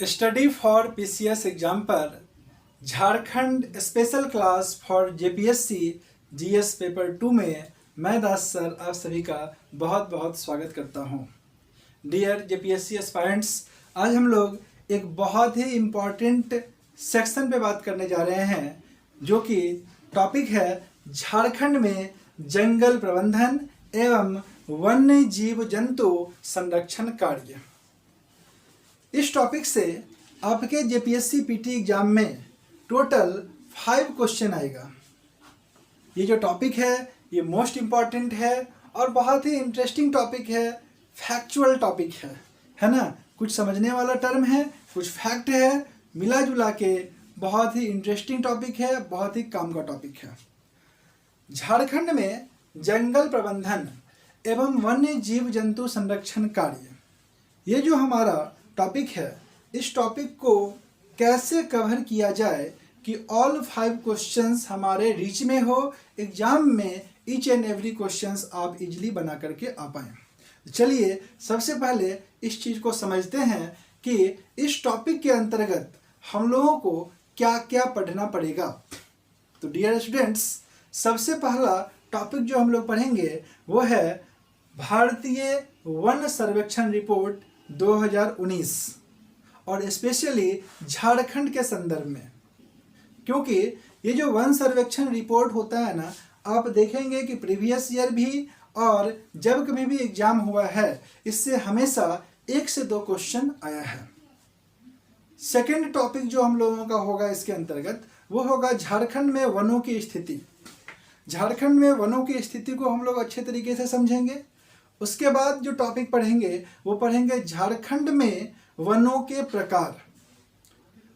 Study for PCS exam पर Jharkhand special class for JPSC GS paper 2 में मैं दास sir आप सभी का बहुत बहुत स्वागत करता हूं। डियर जेपीएससी एस्पायरेंट्स, आज हम लोग एक बहुत ही इम्पॉर्टेंट सेक्शन पे बात करने जा रहे हैं, जो कि टॉपिक है झारखंड में जंगल प्रबंधन एवं वन्य जीव जंतु संरक्षण कार्य। इस टॉपिक से आपके जेपीएससी पीटी एग्जाम में टोटल 5 क्वेश्चन आएगा। ये जो टॉपिक है ये मोस्ट इम्पॉर्टेंट है और बहुत ही इंटरेस्टिंग टॉपिक है, फैक्चुअल टॉपिक है ना। कुछ समझने वाला टर्म है, कुछ फैक्ट है, मिला जुला के बहुत ही इंटरेस्टिंग टॉपिक है, बहुत ही काम का टॉपिक है। झारखंड में जंगल प्रबंधन एवं वन्य जीव जंतु संरक्षण कार्य, ये जो हमारा टॉपिक है, इस टॉपिक को कैसे कवर किया जाए कि ऑल 5 क्वेश्चंस हमारे रीच में हो, एग्जाम में ईच एंड एवरी क्वेश्चंस आप इजीली बना करके आ पाएँ। चलिए सबसे पहले इस चीज़ को समझते हैं कि इस टॉपिक के अंतर्गत हम लोगों को क्या क्या पढ़ना पड़ेगा। तो डियर स्टूडेंट्स, सबसे पहला टॉपिक जो हम लोग पढ़ेंगे वो है भारतीय वन सर्वेक्षण रिपोर्ट 2019 और स्पेशली झारखंड के संदर्भ में, क्योंकि ये जो वन सर्वेक्षण रिपोर्ट होता है ना, आप देखेंगे कि प्रीवियस ईयर भी और जब कभी भी एग्जाम हुआ है, इससे हमेशा 1 से 2 क्वेश्चन आया है। सेकंड टॉपिक जो हम लोगों का होगा इसके अंतर्गत वो होगा झारखंड में वनों की स्थिति। झारखंड में वनों की स्थिति को हम लोग अच्छे तरीके से समझेंगे। उसके बाद जो टॉपिक पढ़ेंगे वो पढ़ेंगे झारखंड में वनों के प्रकार।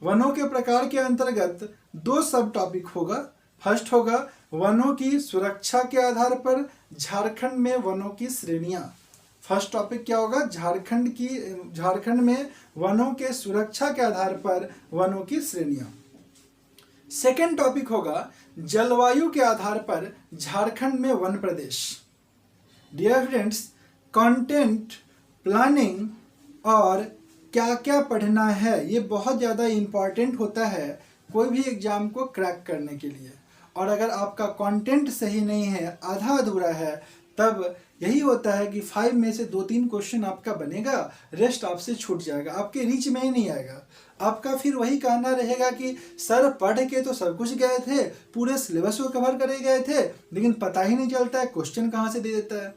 वनों के प्रकार के अंतर्गत 2 सब टॉपिक होगा। फर्स्ट होगा वनों की सुरक्षा के आधार पर झारखंड में वनों की श्रेणियां। फर्स्ट टॉपिक क्या होगा? झारखंड में वनों के सुरक्षा के आधार पर वनों की श्रेणियां। सेकेंड टॉपिक होगा जलवायु के आधार पर झारखंड में वन प्रदेश। डियर फ्रेंड्स, कंटेंट प्लानिंग और क्या क्या पढ़ना है ये बहुत ज़्यादा इम्पॉर्टेंट होता है कोई भी एग्ज़ाम को क्रैक करने के लिए। और अगर आपका कंटेंट सही नहीं है, आधा अधूरा है, तब यही होता है कि 5 में से 2-3 क्वेश्चन आपका बनेगा, रेस्ट आपसे छूट जाएगा, आपके रीच में ही नहीं आएगा। आपका फिर वही कहना रहेगा कि सर पढ़ के तो सब कुछ गए थे, पूरे सिलेबस को कवर करे गए थे, लेकिन पता ही नहीं चलता है क्वेश्चन कहाँ से दे देता है।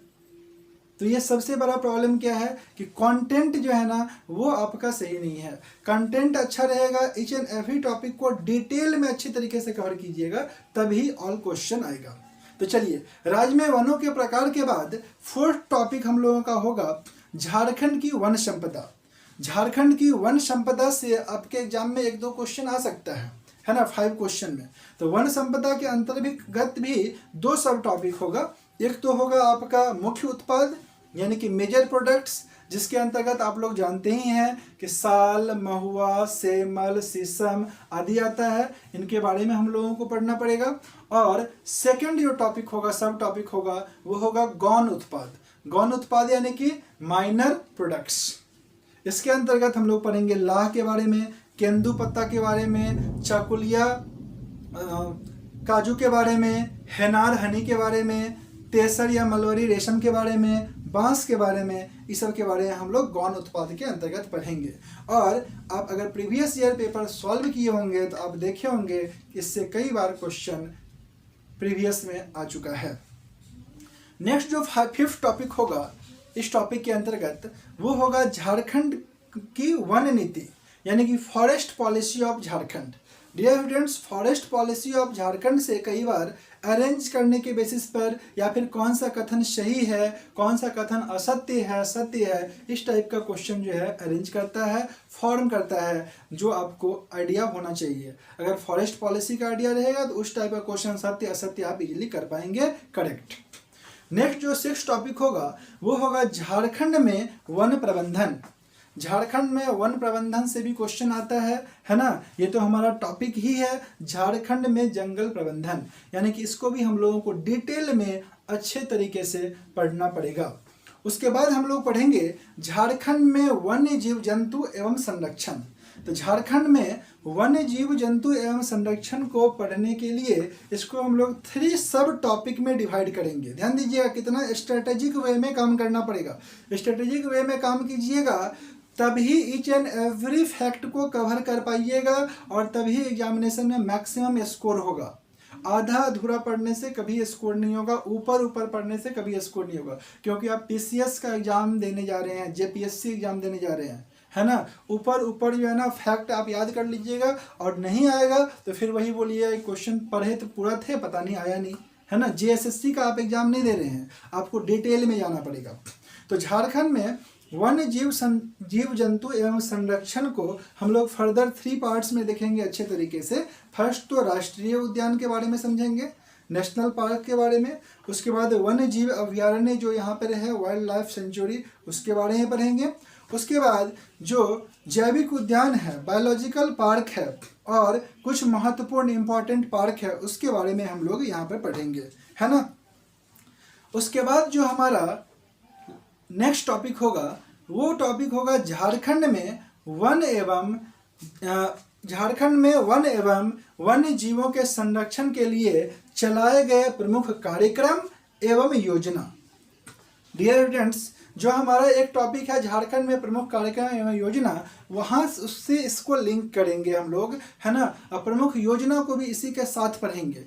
तो ये सबसे बड़ा प्रॉब्लम क्या है कि कंटेंट जो है ना वो आपका सही नहीं है। कंटेंट अच्छा रहेगा, ईच एंड एवरी टॉपिक को डिटेल में अच्छी तरीके से कवर कीजिएगा, तभी ऑल क्वेश्चन आएगा। तो चलिए, राज्य में वनों के प्रकार के बाद 4th टॉपिक हम लोगों का होगा झारखंड की वन संपदा। झारखंड की वन संपदा से आपके एग्जाम में 1-2 क्वेश्चन आ सकता है ना, 5 क्वेश्चन में। तो वन संपदा के अंतर्गत भी 2 सब टॉपिक होगा। एक तो होगा आपका मुख्य उत्पाद यानी कि मेजर प्रोडक्ट्स, जिसके अंतर्गत आप लोग जानते ही हैं कि साल, महुआ, सेमल, शीशम आदि आता है। इनके बारे में हम लोगों को पढ़ना पड़ेगा। और सेकंड जो टॉपिक होगा, सब टॉपिक होगा, वो होगा गौण उत्पाद। गौण उत्पाद यानी कि माइनर प्रोडक्ट्स। इसके अंतर्गत हम लोग पढ़ेंगे लाह के बारे में, केंदू पत्ता के बारे में, चाकुलिया काजू के बारे में, हेनार हनी के बारे में, तेसर या मलवरी रेशम के बारे में, बांस के बारे में, इस सब के बारे में हम लोग गौण उत्पाद के अंतर्गत पढ़ेंगे। और आप अगर प्रीवियस ईयर पेपर सॉल्व किए होंगे तो आप देखे होंगे इससे कई बार क्वेश्चन प्रीवियस में आ चुका है। नेक्स्ट जो 5th टॉपिक होगा इस टॉपिक के अंतर्गत वो होगा झारखंड की वन नीति यानी कि forest policy of Jharkhand. Dear students, forest policy of Jharkhand से कई बार अरेंज करने के बेसिस पर या फिर कौन सा कथन सही है, कौन सा कथन असत्य है, सत्य है, इस टाइप का क्वेश्चन जो है अरेंज करता है, फॉर्म करता है, जो आपको आइडिया होना चाहिए। अगर फॉरेस्ट पॉलिसी का आइडिया रहेगा तो उस टाइप का क्वेश्चन सत्य असत्य आप इजीली कर पाएंगे करेक्ट। नेक्स्ट जो 6th टॉपिक होगा वो होगा झारखंड में वन प्रबंधन। झारखंड में वन प्रबंधन से भी क्वेश्चन आता है ना। ये तो हमारा टॉपिक ही है झारखंड में जंगल प्रबंधन, यानी कि इसको भी हम लोगों को डिटेल में अच्छे तरीके से पढ़ना पड़ेगा। उसके बाद हम लोग पढ़ेंगे झारखंड में वन्य जीव जंतु एवं संरक्षण। तो झारखंड में वन्य जीव जंतु एवं संरक्षण को पढ़ने के लिए इसको हम लोग 3 सब टॉपिक में डिवाइड करेंगे। ध्यान दीजिएगा कितना स्ट्रेटेजिक वे में काम करना पड़ेगा। स्ट्रेटेजिक वे में काम कीजिएगा तभी ईच एंड एवरी फैक्ट को कवर कर पाइएगा और तभी एग्जामिनेशन में मैक्सिमम स्कोर होगा। आधा अधूरा पढ़ने से कभी स्कोर नहीं होगा, ऊपर ऊपर पढ़ने से कभी स्कोर नहीं होगा, क्योंकि आप पीसीएस का एग्जाम देने जा रहे हैं, जेपीएससी एग्जाम देने जा रहे हैं, है ना। ऊपर ऊपर जो है ना फैक्ट आप याद कर लीजिएगा और नहीं आएगा तो फिर वही बोलिए क्वेश्चन पढ़े तो पूरा थे पता नहीं आया नहीं, है ना। जेएसएससी का आप एग्जाम नहीं दे रहे हैं, आपको डिटेल में जाना पड़ेगा। तो झारखंड में वन्य जीव जंतु एवं संरक्षण को हम लोग फर्दर 3 पार्ट्स में देखेंगे अच्छे तरीके से। फर्स्ट तो राष्ट्रीय उद्यान के बारे में समझेंगे, नेशनल पार्क के बारे में, उसके बाद वन्य जीव अभयारण्य जो यहाँ पर है वाइल्ड लाइफ सेंचुरी उसके बारे में पढ़ेंगे। उसके बाद जो जैविक उद्यान है, बायोलॉजिकल पार्क है और कुछ महत्वपूर्ण इंपॉर्टेंट पार्क है उसके बारे में हम लोग यहाँ पर पढ़ेंगे, है ना। उसके बाद जो हमारा नेक्स्ट टॉपिक होगा वो टॉपिक होगा झारखंड में वन एवं वन्य जीवों के संरक्षण के लिए चलाए गए प्रमुख कार्यक्रम एवं योजना। डियर स्टूडेंट्स, जो हमारा एक टॉपिक है झारखंड में प्रमुख कार्यक्रम एवं योजना, वहाँ उससे इसको लिंक करेंगे हम लोग, है ना। प्रमुख योजना को भी इसी के साथ पढ़ेंगे,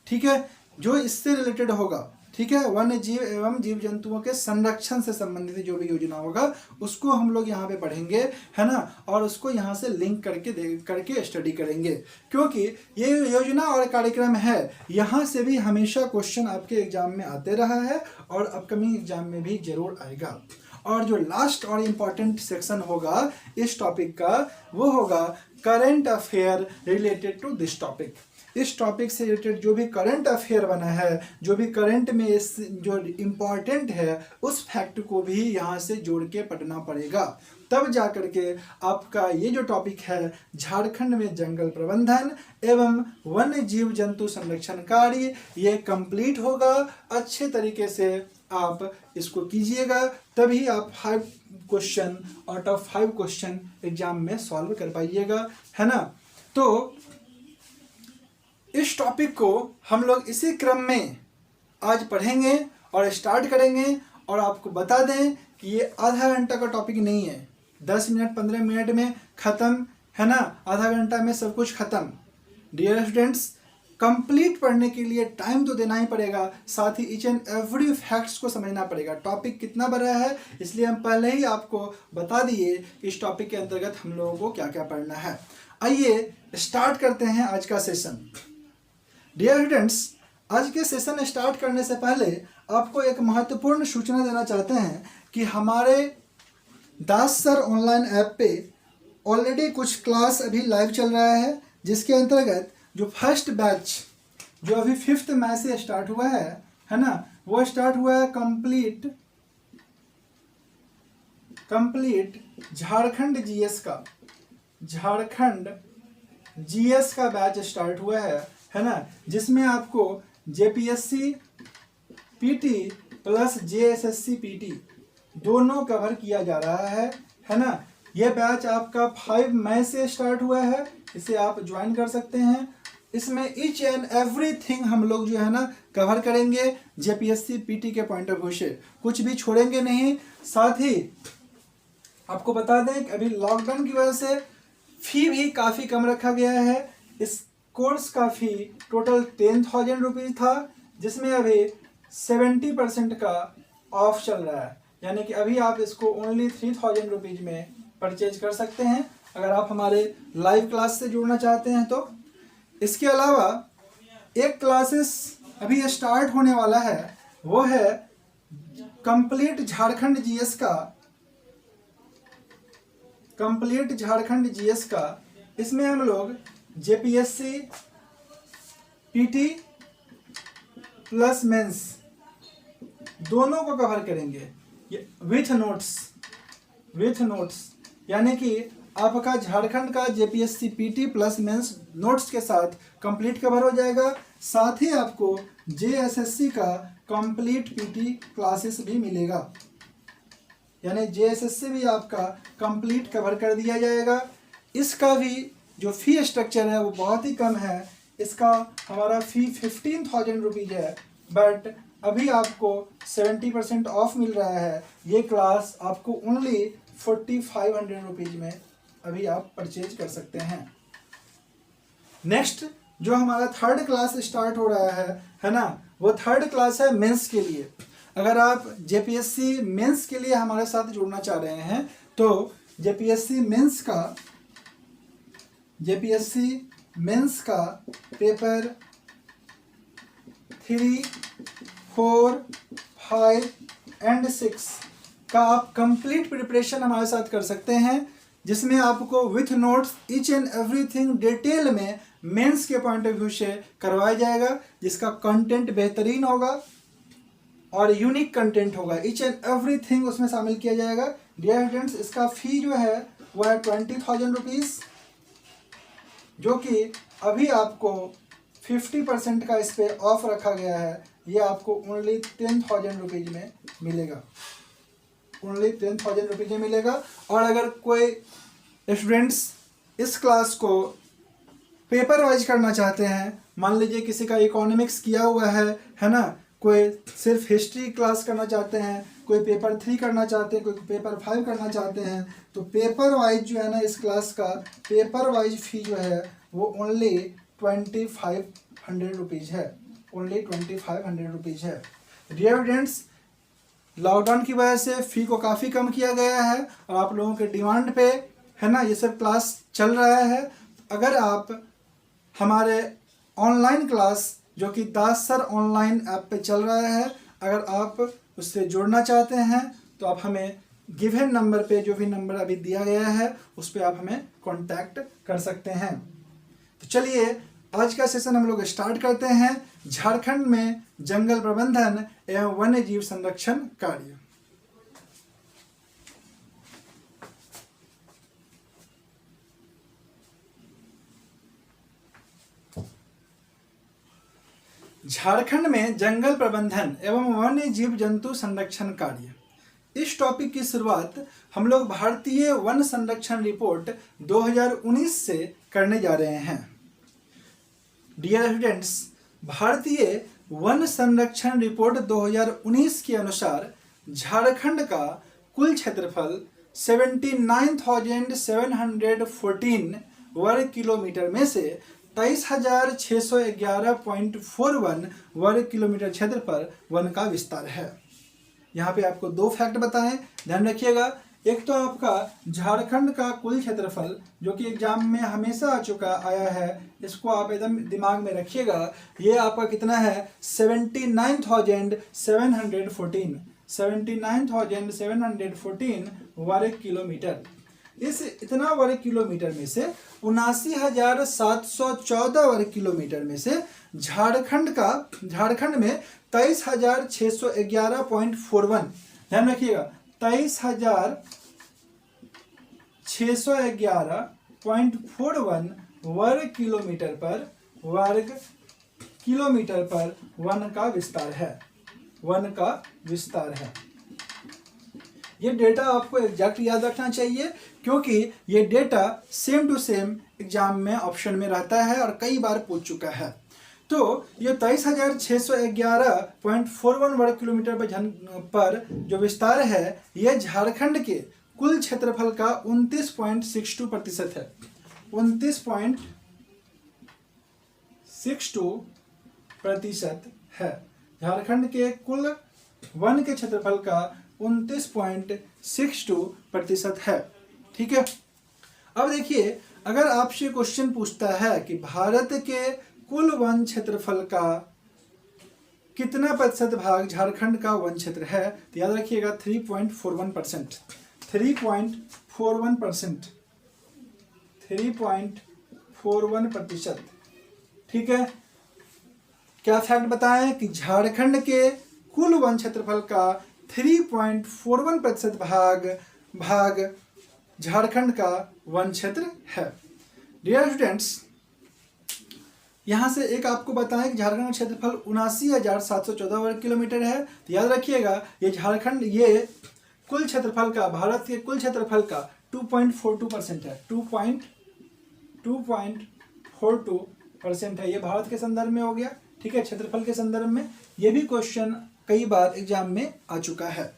ठीक है, जो इससे रिलेटेड होगा, ठीक है। वन्य जीव एवं जीव जंतुओं के संरक्षण से संबंधित जो भी योजना होगा उसको हम लोग यहाँ पे पढ़ेंगे, है ना, और उसको यहाँ से लिंक करके स्टडी करेंगे, क्योंकि ये योजना और कार्यक्रम है यहाँ से भी हमेशा क्वेश्चन आपके एग्जाम में आते रहा है और अपकमिंग एग्जाम में भी जरूर आएगा। और जो लास्ट और इम्पॉर्टेंट सेक्शन होगा इस टॉपिक का वो होगा current affair related to this topic. इस टॉपिक से रिलेटेड जो भी करंट अफेयर बना है, जो भी करंट में जो इम्पॉर्टेंट है उस फैक्ट को भी यहाँ से जोड़ के पढ़ना पड़ेगा, तब जा करके आपका ये जो टॉपिक है झारखंड में जंगल प्रबंधन एवं वन्य जीव जंतु संरक्षण कार्य ये कंप्लीट होगा। अच्छे तरीके से आप इसको कीजिएगा तभी आप 5 question out of 5 question exam में सॉल्व कर पाइएगा, है ना। तो इस टॉपिक को हम लोग इसी क्रम में आज पढ़ेंगे और स्टार्ट करेंगे और आपको बता दें कि ये आधा घंटा का टॉपिक नहीं है, 10 मिनट 15 मिनट में ख़त्म, है ना, आधा घंटा में सब कुछ ख़त्म। डियर स्टूडेंट्स, कंप्लीट पढ़ने के लिए टाइम तो देना ही पड़ेगा, साथ ही ईच एंड एवरी फैक्ट्स को समझना पड़ेगा। टॉपिक कितना बड़ा है इसलिए हम पहले ही आपको बता दिए कि इस टॉपिक के अंतर्गत हम लोगों को क्या क्या पढ़ना है। आइए स्टार्ट करते हैं आज का सेशन। डियर स्टूडेंट्स, आज के सेशन स्टार्ट करने से पहले आपको एक महत्वपूर्ण सूचना देना चाहते हैं कि हमारे दास सर ऑनलाइन ऐप पे ऑलरेडी कुछ क्लास अभी लाइव चल रहा है, जिसके अंतर्गत जो फर्स्ट बैच जो अभी 5 मई से स्टार्ट हुआ है ना, वो स्टार्ट हुआ है कंप्लीट झारखंड जीएस का बैच स्टार्ट हुआ है ना, जिसमें आपको JPSC PT plus JSSC PT दोनों कवर किया जा रहा है ना। ये बैच आपका 5 मई से स्टार्ट हुआ है, इसे आप ज्वाइन कर सकते हैं। इसमें ईच एंड एवरीथिंग हम लोग जो है ना कवर करेंगे जेपीएससी पीटी के पॉइंट ऑफ व्यू से, कुछ भी छोड़ेंगे नहीं। साथ ही आपको बता दें कि अभी लॉकडाउन की वजह से फी भी काफ़ी कम रखा गया है। इस कोर्स का फी टोटल 10,000 रुपीज़ था, जिसमें अभी 70% का ऑफ चल रहा है, यानी कि अभी आप इसको ओनली 3,000 रुपीज़ में परचेज कर सकते हैं अगर आप हमारे लाइव क्लास से जुड़ना चाहते हैं तो। इसके अलावा एक क्लासेस अभी स्टार्ट होने वाला है, वो है कंप्लीट झारखंड जीएस का। इसमें हम लोग जेपीएससी पीटी प्लस मेंस दोनों को कवर करेंगे विथ नोट्स, यानी कि आपका झारखंड का JPSC PT plus mains notes के साथ कंप्लीट कवर हो जाएगा। साथ ही आपको जेएसएससी का कंप्लीट पीटी क्लासेस भी मिलेगा, यानी जेएसएससी भी आपका कंप्लीट कवर कर दिया जाएगा। इसका भी जो फी स्ट्रक्चर है वो बहुत ही कम है। इसका हमारा फी 15,000 रुपीज़ है, बट अभी आपको 70% ऑफ मिल रहा है। ये क्लास आपको ओनली 4,500 रुपीज़ में अभी आप परचेज कर सकते हैं। नेक्स्ट जो हमारा थर्ड क्लास स्टार्ट हो रहा है ना, वो थर्ड क्लास है मेंस के लिए। अगर आप जेपीएससी मेंस के लिए हमारे साथ जुड़ना चाह रहे हैं तो जेपीएससी मेंस का पेपर 3, 4, 5 एंड 6 का आप कंप्लीट प्रिपरेशन हमारे साथ कर सकते हैं, जिसमें आपको with notes each and everything detail में मेंस के पॉइंट ऑफ व्यू से करवाया जाएगा, जिसका कंटेंट बेहतरीन होगा और यूनिक कंटेंट होगा। ईच एंड एवरीथिंग उसमें शामिल किया जाएगा। डियर स्टूडेंट्स, इसका फी जो है वो है 20,000 रुपीज़, जो कि अभी आपको 50% का इस पर ऑफ रखा गया है। ये आपको ओनली 10,000 रुपीज़ में मिलेगा, ओनली 10,000 रुपीज़ में मिलेगा। और अगर कोई स्टूडेंट्स इस क्लास को पेपर वाइज करना चाहते हैं, मान लीजिए किसी का इकोनॉमिक्स किया हुआ है ना, कोई सिर्फ हिस्ट्री क्लास करना चाहते हैं, कोई पेपर 3 करना चाहते हैं, कोई पेपर 5 करना चाहते हैं, तो पेपर वाइज जो है ना, इस क्लास का पेपर वाइज फी जो है वो ओनली 2,500 रुपीज़ है, ओनली 2,500 रुपीज़ है। डियर स्टूडेंट्स, लॉकडाउन की वजह से फ़ी को काफ़ी कम किया गया है और आप लोगों के डिमांड पे है ना ये सब क्लास चल रहा है। अगर आप हमारे ऑनलाइन क्लास जो कि दास सर ऑनलाइन ऐप पे चल रहा है, अगर आप उससे जुड़ना चाहते हैं तो आप हमें गिवन नंबर पे, जो भी नंबर अभी दिया गया है, उस पर आप हमें कांटेक्ट कर सकते हैं। तो चलिए आज का सेशन हम लोग स्टार्ट करते हैं। झारखंड में जंगल प्रबंधन एवं वन्य जीव संरक्षण कार्य। झारखंड में जंगल प्रबंधन एवं वन्य जीव जंतु संरक्षण कार्य, इस टॉपिक की शुरुआत हम लोग भारतीय वन संरक्षण रिपोर्ट 2019 से करने जा रहे हैं। डियर स्टूडेंट्स, भारतीय वन संरक्षण रिपोर्ट 2019 के अनुसार झारखंड का कुल क्षेत्रफल 79,714 वर्ग किलोमीटर में से 23,611.41 वर्ग किलोमीटर क्षेत्र पर वन का विस्तार है। यहाँ पे आपको 2 फैक्ट बताएं, ध्यान रखिएगा। एक तो आपका झारखंड का कुल क्षेत्रफल, जो कि एग्जाम में हमेशा आया है, इसको आप एकदम दिमाग में रखिएगा। ये आपका कितना है? 79,714 वर्ग किलोमीटर। इस इतना वर्ग किलोमीटर में से 79,714 वर्ग किलोमीटर में से झारखंड में 23,611.41, ध्यान रखिएगा, 23,611.41 वर्ग किलोमीटर पर वन का विस्तार है। ये डेटा आपको एग्जैक्ट याद रखना चाहिए, क्योंकि ये data same to same exam में ऑप्शन में रहता है और कई बार पूछ चुका है। तो ये 23,611.41 वर्ग किलोमीटर पर जो विस्तार है, ये झारखंड के कुल क्षेत्रफल का 29.62% है। 29.62% है। झारखंड के कुल वन के क्षेत्रफल का 29.62% है। ठीक है। अब देखिए, अगर आपसे क्वेश्चन पूछता है कि भारत के कुल वन क्षेत्रफल का कितना प्रतिशत भाग झारखंड का वन क्षेत्र है, तो याद रखिएगा 3.41%। 3.41%। ठीक है। क्या फैक्ट बताएं कि झारखंड के कुल वन क्षेत्रफल का 3.41% भाग झारखंड का वन क्षेत्र है। डियर स्टूडेंट्स, यहाँ से एक आपको बताएं कि झारखंड का क्षेत्रफल 79,714 वर्ग किलोमीटर है। तो याद रखिएगा ये झारखंड, ये कुल क्षेत्रफल का, भारत के कुल क्षेत्रफल का 2.42% है। 2.42% है। ये भारत के संदर्भ में हो गया, ठीक है, क्षेत्रफल के संदर्भ में। ये भी क्वेश्चन कई बार एग्जाम में आ चुका है।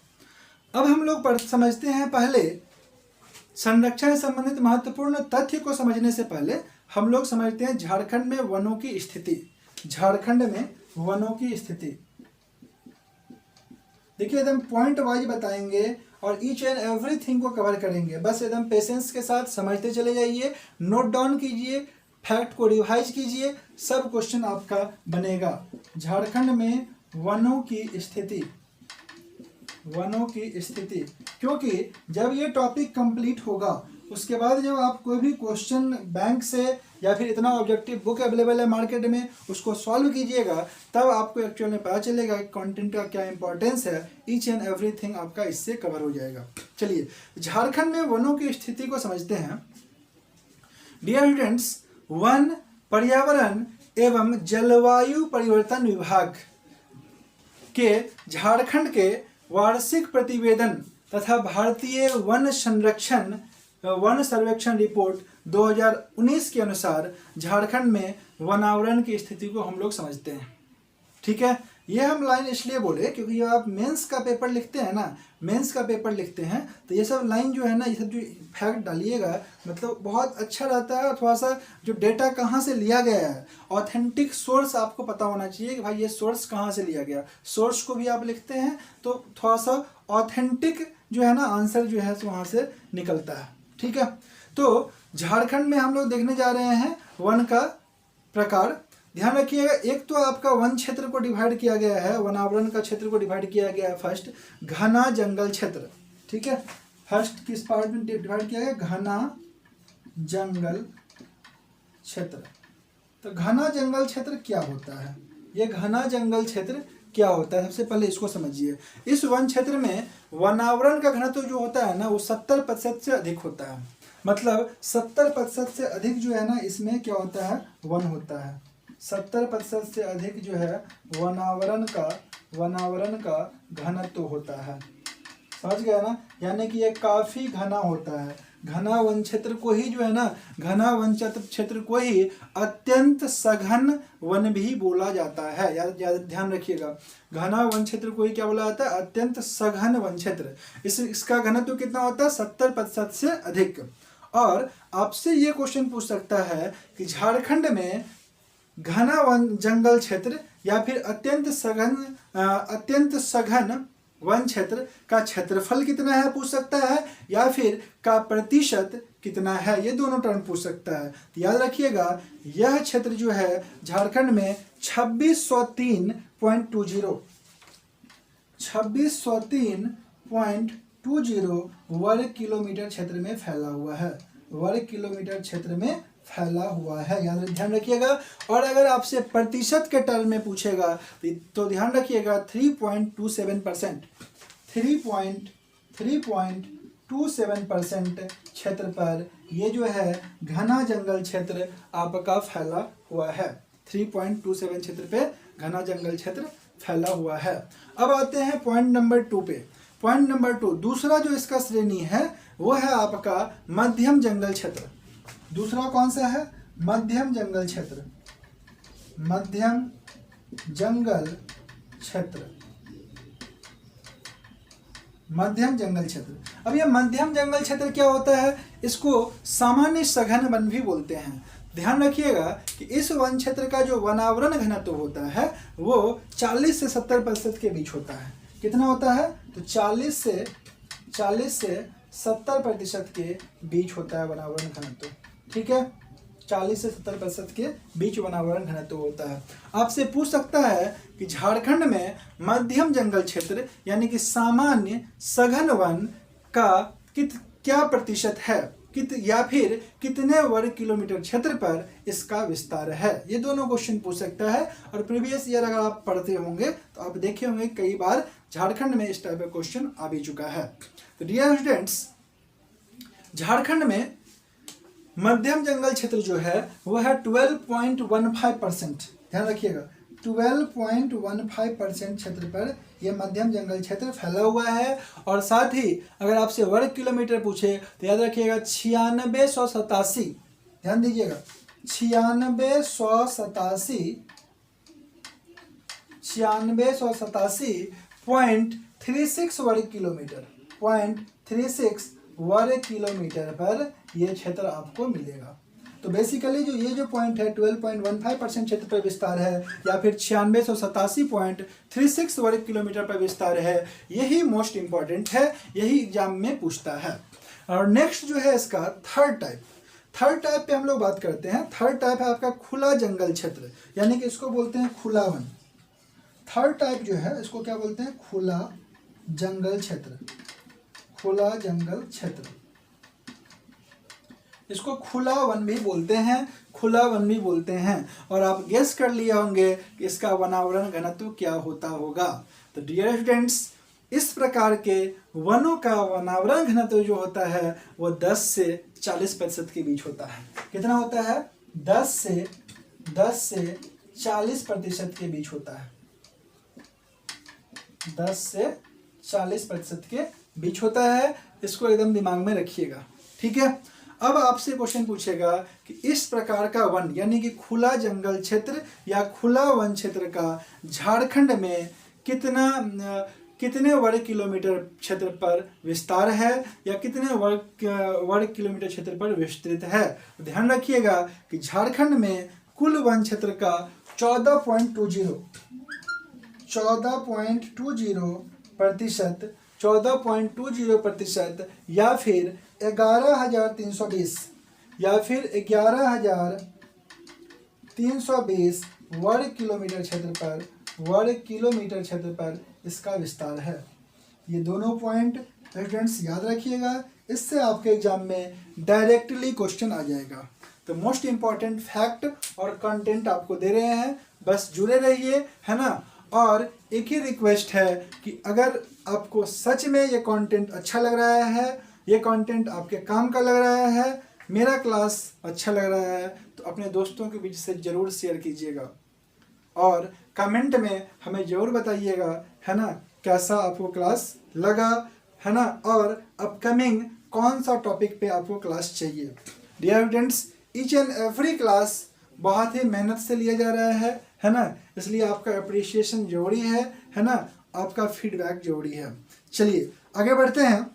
अब हम लोग समझते हैं, पहले संरक्षण से संबंधित महत्वपूर्ण तथ्य को समझने से पहले हम लोग समझते हैं झारखंड में वनों की स्थिति। झारखंड में वनों की स्थिति देखिए, एकदम पॉइंट वाइज बताएंगे और ईच एंड एवरीथिंग को कवर करेंगे। बस एकदम पेशेंस के साथ समझते चले जाइए, नोट डाउन कीजिए, फैक्ट को रिवाइज कीजिए, सब क्वेश्चन आपका बनेगा। झारखंड में वनों की स्थिति, वनों की स्थिति, क्योंकि जब ये टॉपिक कंप्लीट होगा उसके बाद जब आप कोई भी क्वेश्चन बैंक से या फिर इतना ऑब्जेक्टिव बुक अवेलेबल है मार्केट में, उसको सॉल्व कीजिएगा, तब आपको एक्चुअल में पता चलेगा कि कंटेंट का क्या इंपॉर्टेंस है। ईच एंड एवरीथिंग आपका इससे कवर हो जाएगा। चलिए, झारखंड में वनों की स्थिति को समझते हैं। डियर स्टूडेंट्स, वन, पर्यावरण एवं जलवायु परिवर्तन विभाग के झारखंड के वार्षिक प्रतिवेदन तथा भारतीय वन सर्वेक्षण रिपोर्ट 2019 के अनुसार झारखंड में वनावरण की स्थिति को हम लोग समझते हैं। ठीक है, ये हम लाइन इसलिए बोले क्योंकि जब आप मेंस का पेपर लिखते हैं ना, मेंस का पेपर लिखते हैं तो ये सब लाइन जो है ना, ये सब जो फैक्ट डालिएगा मतलब बहुत अच्छा रहता है। थोड़ा सा जो डेटा कहाँ से लिया गया है, ऑथेंटिक सोर्स आपको पता होना चाहिए कि भाई ये सोर्स कहाँ से लिया गया। सोर्स को भी आप लिखते हैं तो थोड़ा सा ऑथेंटिक जो है ना आंसर जो है वहाँ से निकलता है। ठीक है, तो झारखंड में हम लोग देखने जा रहे हैं वन का प्रकार। ध्यान रखिएगा, एक तो आपका वन क्षेत्र को डिवाइड किया गया है, वनावरण का क्षेत्र को डिवाइड किया गया है फर्स्ट, घना जंगल क्षेत्र। ठीक है, फर्स्ट किस पार्ट में डिवाइड किया गया, घना जंगल क्षेत्र। तो घना जंगल क्षेत्र क्या होता है, ये घना जंगल क्षेत्र क्या होता है, सबसे पहले इसको समझिए। इस वन क्षेत्र में वनावरण का घनत्व जो होता है ना वो 70% से अधिक होता है। मतलब 70% से अधिक जो है ना इसमें क्या होता है, वन होता है। 70% से अधिक जो है वनावरण का घनत्व होता है। समझ गया ना, यानी कि ये काफी घना होता है। घना वन क्षेत्र को ही जो है ना, घना वन क्षेत्र को ही अत्यंत सघन वन भी बोला जाता है। याद ध्यान रखिएगा, घना वन क्षेत्र को ही क्या बोला जाता है, अत्यंत सघन वन क्षेत्र। इसका घनत्व कितना होता है, 70% से अधिक। और आपसे ये क्वेश्चन पूछ सकता है कि झारखंड में घना वन जंगल क्षेत्र या फिर अत्यंत सघन वन क्षेत्र का क्षेत्रफल कितना है पूछ सकता है, या फिर का प्रतिशत कितना है, ये दोनों टर्म पूछ सकता है। तो याद रखिएगा, यह क्षेत्र जो है झारखंड में 2603.20 वर्ग किलोमीटर क्षेत्र में फैला हुआ है। वर्ग किलोमीटर क्षेत्र में फैला हुआ है, ध्यान रखिएगा। और अगर आपसे प्रतिशत के टर्म में पूछेगा तो ध्यान रखिएगा 3.27%। 3.27% क्षेत्र पर ये जो है घना जंगल क्षेत्र आपका फैला हुआ है। 3.27 क्षेत्र पे घना जंगल क्षेत्र फैला हुआ है। अब आते हैं पॉइंट नंबर 2 पे। पॉइंट नंबर 2, दूसरा जो इसका श्रेणी है वो है आपका मध्यम जंगल क्षेत्र। दूसरा कौन सा है, मध्यम जंगल क्षेत्र। मध्यम जंगल क्षेत्र, मध्यम जंगल क्षेत्र। अब ये मध्यम जंगल क्षेत्र क्या होता है, इसको सामान्य सघन वन भी बोलते हैं। ध्यान रखिएगा कि इस वन क्षेत्र का जो वनावरण घनत्व होता है वो 40 से 70% के बीच होता है। कितना होता है, तो 40 से 70% के बीच होता है वनावरण घनत्व। ठीक है, 40 से 70% के बीच वनावरण घनत्व होता है। आपसे पूछ सकता है कि झारखंड में मध्यम जंगल क्षेत्र यानी कि सामान्य सघन वन का क्या प्रतिशत है, या फिर कितने वर्ग किलोमीटर क्षेत्र पर इसका विस्तार है। ये दोनों क्वेश्चन पूछ सकता है। और प्रीवियस ईयर अगर आप पढ़ते होंगे तो आप देखे होंगे कई बार झारखंड में इस टाइप का क्वेश्चन आ भी चुका है। तो डियर स्टूडेंट्स, झारखंड में मध्यम जंगल क्षेत्र जो है वो है 12.15%। ध्यान रखिएगा, 12.15% क्षेत्र पर यह मध्यम जंगल क्षेत्र फैला हुआ है। और साथ ही अगर आपसे वर्ग किलोमीटर पूछे तो याद रखिएगा 9687, ध्यान दीजिएगा 9687.36 वर्ग किलोमीटर, 0.36 वर्ग किलोमीटर पर यह क्षेत्र आपको मिलेगा। तो बेसिकली जो ये जो पॉइंट है 12.15% क्षेत्र पर विस्तार है या फिर 9687.36 वर्ग किलोमीटर पर विस्तार है, यही मोस्ट इंपॉर्टेंट है, यही एग्जाम में पूछता है। और नेक्स्ट जो है इसका थर्ड टाइप पे हम लोग बात करते हैं। थर्ड टाइप है आपका खुला जंगल क्षेत्र, यानी कि इसको बोलते हैं खुला वन। थर्ड टाइप जो है इसको क्या बोलते हैं? खुला जंगल क्षेत्र। खुला जंगल क्षेत्र, इसको खुला वन भी बोलते हैं, खुला वन भी बोलते हैं। और आप गेस कर लिए होंगे कि इसका वनावरण घनत्व क्या होता होगा। तो डियर स्टूडेंट्स, इस प्रकार के वनों का वनावरण घनत्व जो होता है वो 10 से 40% के बीच होता है। कितना होता है? 10 से 40% के बीच होता है। 10 से 40% के बीच होता है। इसको एकदम दिमाग में रखिएगा, ठीक है। अब आपसे क्वेश्चन पूछेगा कि इस प्रकार का वन यानी कि खुला जंगल क्षेत्र या खुला वन क्षेत्र का झारखंड में कितने वर्ग किलोमीटर क्षेत्र पर विस्तार है या कितने वर्ग किलोमीटर क्षेत्र पर विस्तृत है। तो ध्यान रखिएगा कि झारखंड में कुल वन क्षेत्र का 14.20% या फिर 11,320 या फिर 11,320 वर्ग किलोमीटर क्षेत्र पर इसका विस्तार है। ये दोनों पॉइंट स्टूडेंट्स याद रखिएगा, इससे आपके एग्जाम में डायरेक्टली क्वेश्चन आ जाएगा। तो मोस्ट इंपॉर्टेंट फैक्ट और कंटेंट आपको दे रहे हैं, बस जुड़े रहिए, है ना। और एक ही रिक्वेस्ट है कि अगर आपको सच में ये कंटेंट अच्छा लग रहा है, ये कंटेंट आपके काम का लग रहा है, मेरा क्लास अच्छा लग रहा है, तो अपने दोस्तों के बीच से ज़रूर शेयर कीजिएगा और कमेंट में हमें ज़रूर बताइएगा, है ना, कैसा आपको क्लास लगा, है ना, और अपकमिंग कौन सा टॉपिक पे आपको क्लास चाहिए। Dear students, each and every class बहुत ही मेहनत से लिया जा रहा है ना, इसलिए आपका अप्रिसिएशन जरूरी है ना, आपका फीडबैक जरूरी है। चलिए आगे बढ़ते हैं।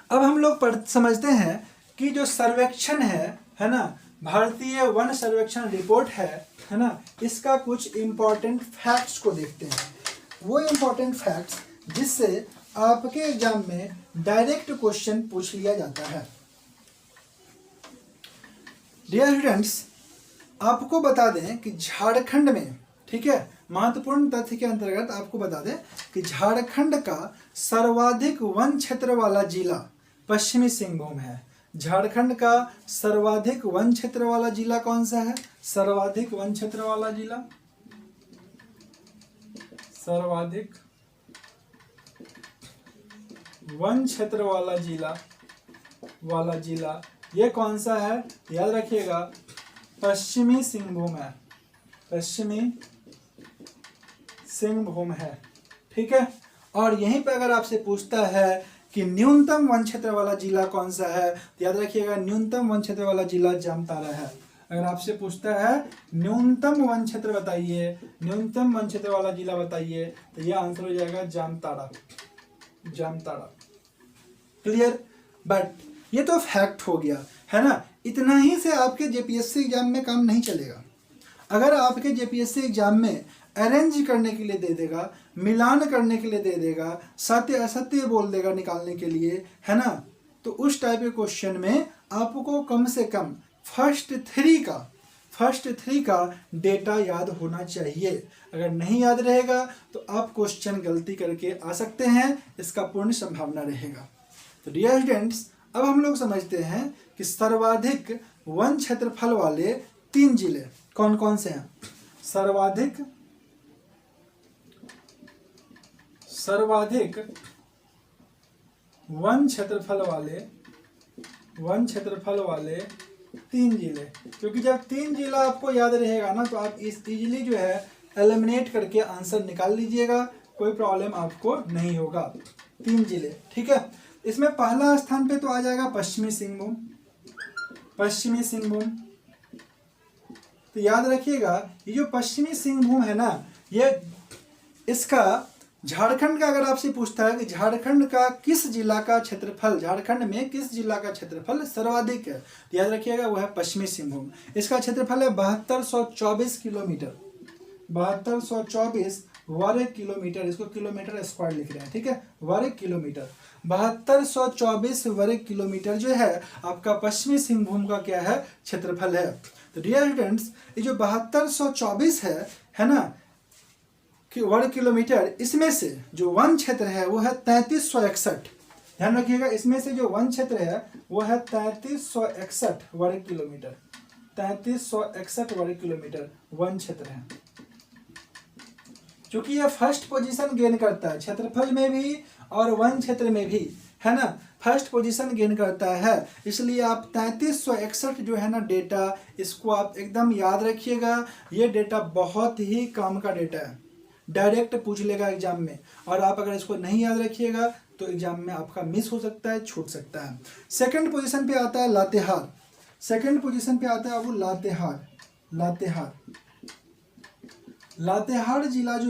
अब हम लोग समझते हैं कि जो सर्वेक्षण है ना, भारतीय वन सर्वेक्षण रिपोर्ट है ना, इसका कुछ इम्पोर्टेंट फैक्ट्स को देखते हैं। वो इम्पोर्टेंट फैक्ट्स जिससे आपके एग्जाम में डायरेक्ट क्वेश्चन पूछ लिया जाता है। डियर स्टूडेंट्स, आपको बता दें कि झारखंड में, ठीक है, महत्वपूर्ण तथ्य के अंतर्गत आपको बता दें कि झारखंड का सर्वाधिक वन क्षेत्र वाला जिला पश्चिमी सिंहभूम है। झारखंड का सर्वाधिक वन क्षेत्र वाला जिला कौन सा है? सर्वाधिक वन क्षेत्र वाला जिला, सर्वाधिक वन क्षेत्र वाला जिला ये कौन सा है? याद रखिएगा, पश्चिमी सिंहभूम है। पश्चिमी सिंहभूम है, ठीक है। और यहीं पे अगर आपसे पूछता है कि न्यूनतम वन क्षेत्र वाला जिला कौन सा है, तो याद रखिएगा न्यूनतम वन क्षेत्र वाला जिला जामताड़ा है। अगर आपसे पूछता है न्यूनतम वन क्षेत्र बताइए, न्यूनतम वन क्षेत्र वाला जिला बताइए, तो ये आंसर हो जाएगा जामताड़ा। क्लियर? बट ये तो फैक्ट हो गया, है ना। इतना ही से आपके जेपीएससी एग्जाम में काम नहीं चलेगा। अगर आपके जेपीएससी एग्जाम में अरेंज करने के लिए दे देगा, मिलान करने के लिए दे देगा, सत्य असत्य बोल देगा निकालने के लिए, है ना, तो उस टाइप के क्वेश्चन में आपको कम से कम फर्स्ट थ्री का डेटा याद होना चाहिए। अगर नहीं याद रहेगा तो आप क्वेश्चन गलती करके आ सकते हैं, इसका पूर्ण संभावना रहेगा। तो डियर स्टूडेंट्स, अब हम लोग समझते हैं कि सर्वाधिक वन क्षेत्रफल वाले 3 जिले कौन कौन से हैं। सर्वाधिक वन क्षेत्रफल वाले वन क्षेत्रफल वाले 3 जिले। क्योंकि जब 3 जिला आपको याद रहेगा ना तो आप इस इजीली जो है एलिमिनेट करके आंसर निकाल लीजिएगा, कोई प्रॉब्लम आपको नहीं होगा। 3 जिले, ठीक है। इसमें पहला स्थान पे तो आ जाएगा पश्चिमी सिंहभूम। पश्चिमी सिंहभूम, तो याद रखिएगा ये जो पश्चिमी सिंहभूम है ना, ये इसका झारखंड का अगर आपसे पूछता है कि झारखंड का किस जिला का क्षेत्रफल, झारखंड में किस जिला का क्षेत्रफल सर्वाधिक है, तो याद रखिएगा वो है पश्चिमी सिंहभूम। इसका क्षेत्रफल है 7224 किलोमीटर, 7224 वर्ग किलोमीटर, इसको किलोमीटर स्क्वायर लिख रहे हैं, ठीक है, वर्ग किलोमीटर। 7224 वर्ग किलोमीटर जो है आपका पश्चिमी सिंहभूम का क्या है, क्षेत्रफल है। तो डियर स्टूडेंट्स, ये जो 7224 है ना कि वर्ग किलोमीटर, इसमें से जो वन क्षेत्र है वो है 3361। ध्यान रखिएगा, इसमें से जो वन क्षेत्र है वो है 3361 वर्ग किलोमीटर, 3361 वर्ग किलोमीटर वन क्षेत्र है। क्योंकि यह फर्स्ट पोजीशन गेन करता है क्षेत्रफल में भी और वन क्षेत्र में भी, है ना, फर्स्ट पोजीशन गेन करता है। इसलिए आप 3361 जो है ना डेटा, इसको आप एकदम याद रखिएगा। ये डेटा बहुत ही काम का डेटा है, डायरेक्ट पूछ लेगा एग्जाम में, और आप अगर इसको नहीं याद रखिएगा तो एग्जाम में आपका मिस हो सकता है, छूट सकता है। सेकंड पोजीशन पे आता है लातेहार, सेकंड पोजीशन पे आता है वो लातेहार। लातेहार, लातेहार जिला जो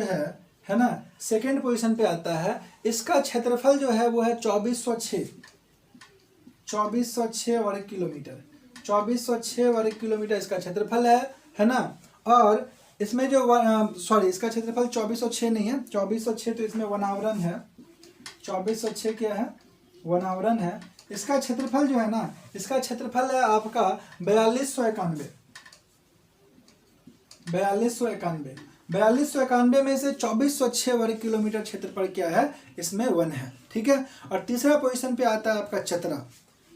है ना, सेकंड पोजीशन पे आता है। इसका क्षेत्रफल जो है वो है 2406 वर्ग किलोमीटर, 2406 वर्ग किलोमीटर इसका क्षेत्रफल है ना। और इसमें जो सॉरी, इसका क्षेत्रफल 2406 नहीं है, 2406 तो इसमें वनावरण है, 2406 क्या है, वनावरण है। इसका क्षेत्रफल जो है ना, इसका क्षेत्रफल है आपका 4291, 4291, 4291 में से 2406 वर्ग किलोमीटर क्षेत्रफल क्या है, इसमें वन है, ठीक है। और तीसरा पोजीशन पे आता है आपका चतरा।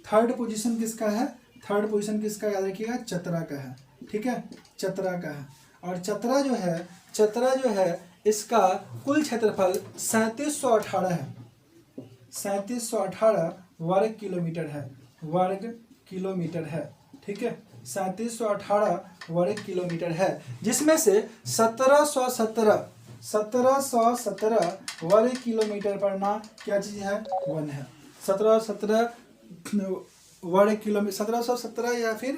थर्ड पोजीशन किसका है, थर्ड पोजीशन किसका, याद रखिएगा चतरा का है, ठीक है, चतरा का है। और चतरा जो है इसका कुल क्षेत्रफल 3718 है, 3718 वर्ग किलोमीटर है, वर्ग किलोमीटर है, ठीक है, 3718 वर्ग किलोमीटर है। जिसमें से 1717 वर्ग किलोमीटर पर ना क्या चीज है, वन है। 1717 वर्ग किलोमीटर, 1717 या फिर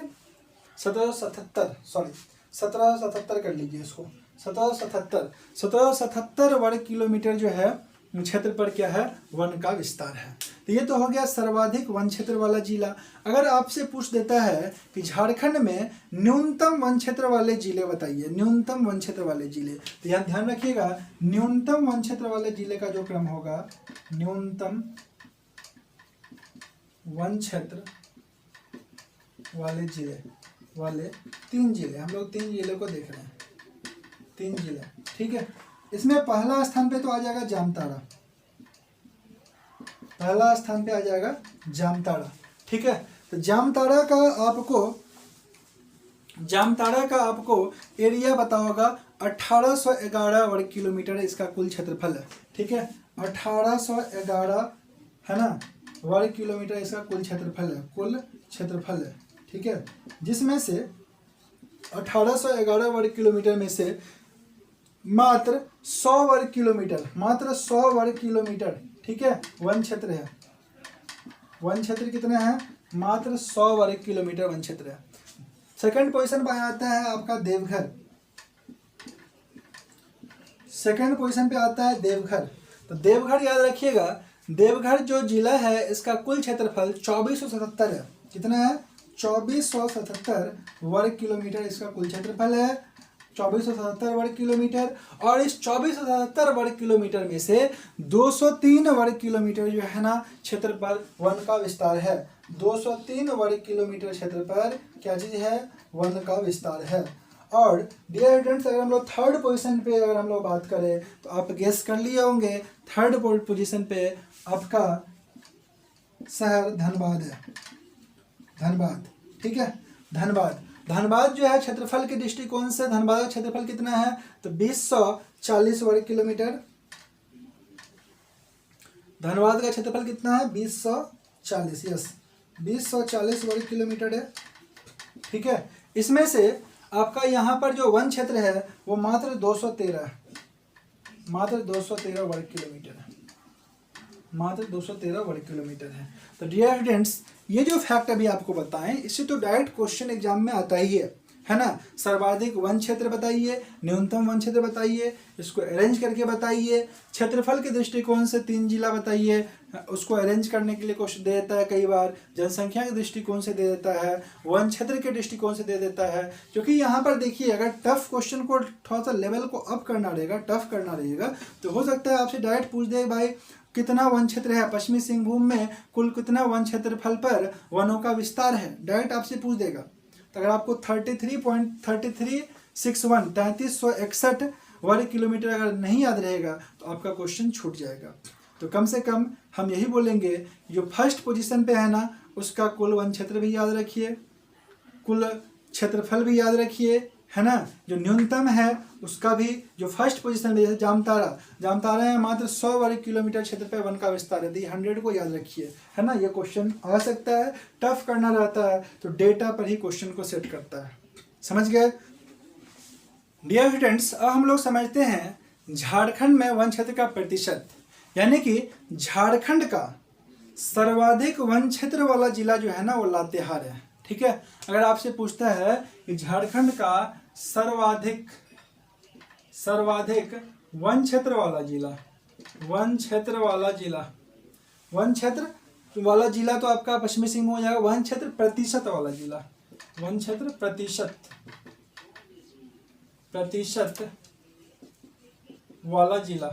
1777, सॉरी 1777 कर लीजिए इसको, 1777 वर्ग किलोमीटर जो है क्षेत्र पर क्या है, वन का विस्तार है। तो ये तो हो गया सर्वाधिक वन क्षेत्र वाला जिला। अगर आपसे पूछ देता है कि झारखंड में न्यूनतम वन क्षेत्र वाले जिले बताइए, न्यूनतम वन क्षेत्र वाले जिले, तो यहाँ ध्यान रखिएगा न्यूनतम वन क्षेत्र वाले जिले का जो क्रम होगा, न्यूनतम वन क्षेत्र वाले जिले वाले 3 जिले, हम लोग 3 जिले को देख रहे हैं, 3 जिले, ठीक है। इसमें पहला स्थान पे तो आ जाएगा जामताड़ा, पहला स्थान पे आ जाएगा जामताड़ा, ठीक है। तो जामताड़ा का आपको एरिया पता होगा, 1811 वर्ग किलोमीटर इसका कुल क्षेत्रफल है, ठीक है, 1811 है ना वर्ग किलोमीटर इसका कुल क्षेत्रफल है, कुल क्षेत्रफल है, ठीक है। जिसमें से 1811 वर्ग किलोमीटर में से मात्र 100 वर्ग किलोमीटर, मात्र 100 वर्ग किलोमीटर, ठीक है, वन क्षेत्र है। वन क्षेत्र कितना है, मात्र 100 वर्ग किलोमीटर वन क्षेत्र है। सेकंड पोजीशन पे आता है आपका देवघर, सेकंड पोजीशन पे आता है देवघर। तो देवघर याद रखिएगा, देवघर जो जिला है इसका कुल क्षेत्रफल 2477 है, कितना है, 2477 वर्ग किलोमीटर इसका कुल क्षेत्रफल है, 2477 वर्ग किलोमीटर। और इस 2477 वर्ग किलोमीटर में से 203 वर्ग किलोमीटर जो है ना क्षेत्र पर वन का विस्तार है, 203 वर्ग किलोमीटर क्षेत्र पर क्या चीज है, वन का विस्तार है। और डियर स्टूडेंट्स, अगर हम लोग थर्ड पोजीशन पे अगर हम लोग बात करें तो आप गेस कर लिए होंगे, थर्ड पोजीशन पे आपका शहर धनबाद है, धनबाद, ठीक है, धनबाद। धनबाद जो है क्षेत्रफल के दृष्टिकोण से धनबाद का क्षेत्रफल कितना है, तो 2040 वर्ग किलोमीटर। धनबाद का क्षेत्रफल कितना है, 2040, यस 2040 वर्ग किलोमीटर है। ठीक है, इसमें से आपका यहाँ पर जो वन क्षेत्र है वो मात्र 213 है, मात्र 213 वर्ग किलोमीटर है, मात्र 213 वर्ग किलोमीटर है। तो डियर स्टूडेंट्स, ये जो फैक्ट अभी आपको बताएं इससे तो डायरेक्ट क्वेश्चन एग्जाम में आता ही है ना। सर्वाधिक वन क्षेत्र बताइए, न्यूनतम वन क्षेत्र बताइए, इसको अरेंज करके बताइए, क्षेत्रफल के दृष्टिकोण से 3 जिला बताइए, उसको अरेंज करने के लिए क्वेश्चन दे देता है, कई बार जनसंख्या के दृष्टिकोण से दे देता है, वन क्षेत्र के दृष्टिकोण से दे देता है। क्योंकि यहाँ पर देखिए, अगर टफ क्वेश्चन को थोड़ा सा लेवल को अप करना रहेगा, टफ करना रहेगा, तो हो सकता है आपसे डायरेक्ट पूछ दे भाई कितना वन क्षेत्र है, पश्चिमी सिंहभूम में कुल कितना वन क्षेत्रफल पर वनों का विस्तार है, डायरेक्ट आपसे पूछ देगा। तो अगर आपको 33.61 वर्ग किलोमीटर अगर नहीं याद रहेगा तो आपका क्वेश्चन छूट जाएगा। तो कम से कम हम यही बोलेंगे, जो फर्स्ट पोजीशन पे है ना उसका कुल वन क्षेत्र भी याद रखिए, कुल क्षेत्रफल भी याद रखिए, है ना। जो न्यूनतम है उसका भी, जो फर्स्ट पोजीशन में जैसे जामताड़ा है मात्र 100 वर्ग किलोमीटर क्षेत्र पे वन का विस्तार है, 100 को याद रखिए, है ना। ये क्वेश्चन आ सकता है, टफ करना रहता है तो डेटा पर ही क्वेश्चन को सेट करता है, समझ गए। डियर स्टूडेंट्स, अब हम लोग समझते हैं झारखंड में वन क्षेत्र का प्रतिशत, यानी कि झारखंड का सर्वाधिक वन क्षेत्र वाला जिला जो है ना वो लातेहार है। ठीक है, अगर आपसे पूछता है कि झारखंड का सर्वाधिक वन क्षेत्र वाला जिला, वन क्षेत्र वाला तो आपका पश्चिमी सिंहभूम हो जाएगा। वन क्षेत्र प्रतिशत वाला जिला, वन क्षेत्र प्रतिशत वाला जिला,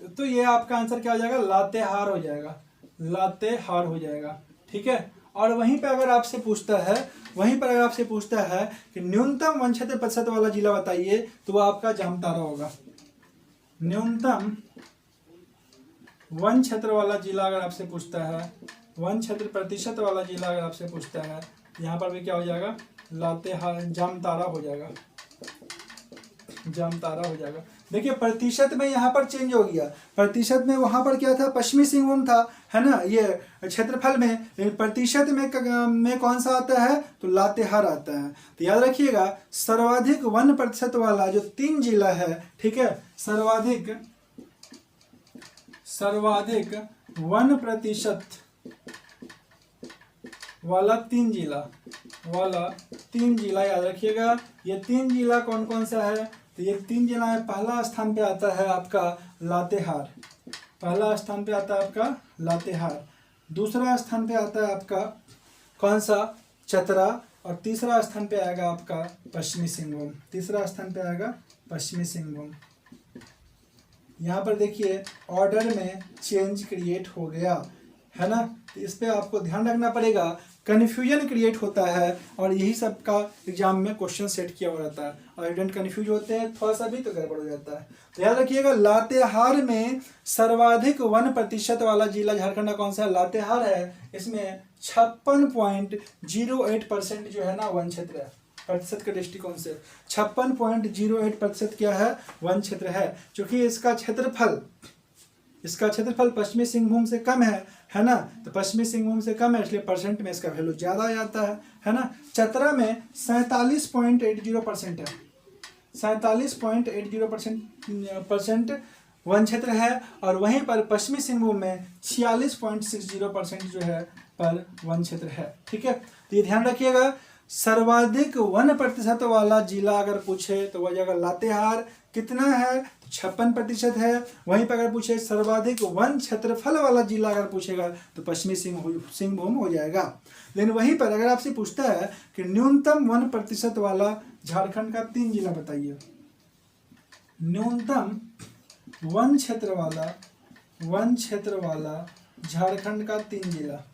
तो ये आपका आंसर क्या हो जाएगा, लातेहार हो जाएगा, लातेहार हो जाएगा। ठीक है, और वहीं पर अगर आपसे पूछता है कि न्यूनतम वन क्षेत्र प्रतिशत वाला जिला बताइए, तो वो आपका जामताड़ा होगा। न्यूनतम वन क्षेत्र वाला जिला अगर आपसे पूछता है, वन क्षेत्र प्रतिशत वाला जिला अगर आपसे पूछता है, यहाँ पर भी क्या हो जाएगा, लातेहार, जामताड़ा हो जाएगा, जामताड़ा हो जाएगा। देखिए प्रतिशत में यहाँ पर चेंज हो गया, प्रतिशत में वहाँ पर क्या था, पश्चिमी सिंहभूम था, है ना, ये क्षेत्रफल में, लेकिन प्रतिशत में कौन सा आता है, तो लातेहार आता है। तो याद रखिएगा, सर्वाधिक वन प्रतिशत वाला जो 3 जिला है, ठीक है, सर्वाधिक वन प्रतिशत वाला 3 जिला याद रखिएगा। ये 3 जिला कौन कौन सा है, तो ये 3 जिला में पहला स्थान पे आता है आपका लातेहार, पहला स्थान पे आता है आपका लातेहार, दूसरा स्थान पे आता है आपका कौन सा, चतरा, और तीसरा स्थान पे आएगा आपका पश्चिमी सिंहभूम, तीसरा स्थान पे आएगा पश्चिमी सिंहभूम। यहाँ पर देखिए ऑर्डर में चेंज क्रिएट हो गया, है ना, तो इस पे आपको ध्यान रखना पड़ेगा, कन्फ्यूजन क्रिएट होता है और यही सब का एग्जाम में क्वेश्चन सेट किया हुआ रहता है, और स्टूडेंट कन्फ्यूज होते हैं थोड़ा सा भी तो गड़बड़ हो जाता है। तो याद रखिएगा, लातेहार में सर्वाधिक वन प्रतिशत वाला जिला झारखंड का कौन सा, लातेहार है। इसमें 56.08% जो है ना वन क्षेत्र है, प्रतिशत के दृष्टिकोण से 56.08% क्या है, वन क्षेत्र है। क्योंकि इसका क्षेत्रफल पश्चिमी सिंहभूम से कम है ना, तो पश्चिमी सिंहभूम से कम है, इसलिए परसेंट में इसका वैल्यू ज़्यादा आ जाता है ना। चतरा में 47.80% है, 47.80% वन क्षेत्र है, और वहीं पर पश्चिमी सिंहभूम में 46.60% जो है पर वन क्षेत्र है। ठीक है, तो ये ध्यान रखिएगा, सर्वाधिक वन प्रतिशत वाला जिला अगर पूछे तो वह जगह लातेहार कितना है, 56% है। वहीं पर अगर पूछे सर्वाधिक वन क्षेत्रफल वाला जिला अगर पूछेगा तो पश्चिमी सिंहभूम हो जाएगा। लेकिन वहीं पर अगर आपसे पूछता है कि न्यूनतम वन प्रतिशत वाला झारखंड का 3 जिला बताइए, न्यूनतम वन क्षेत्र वाला झारखंड का 3 जिला,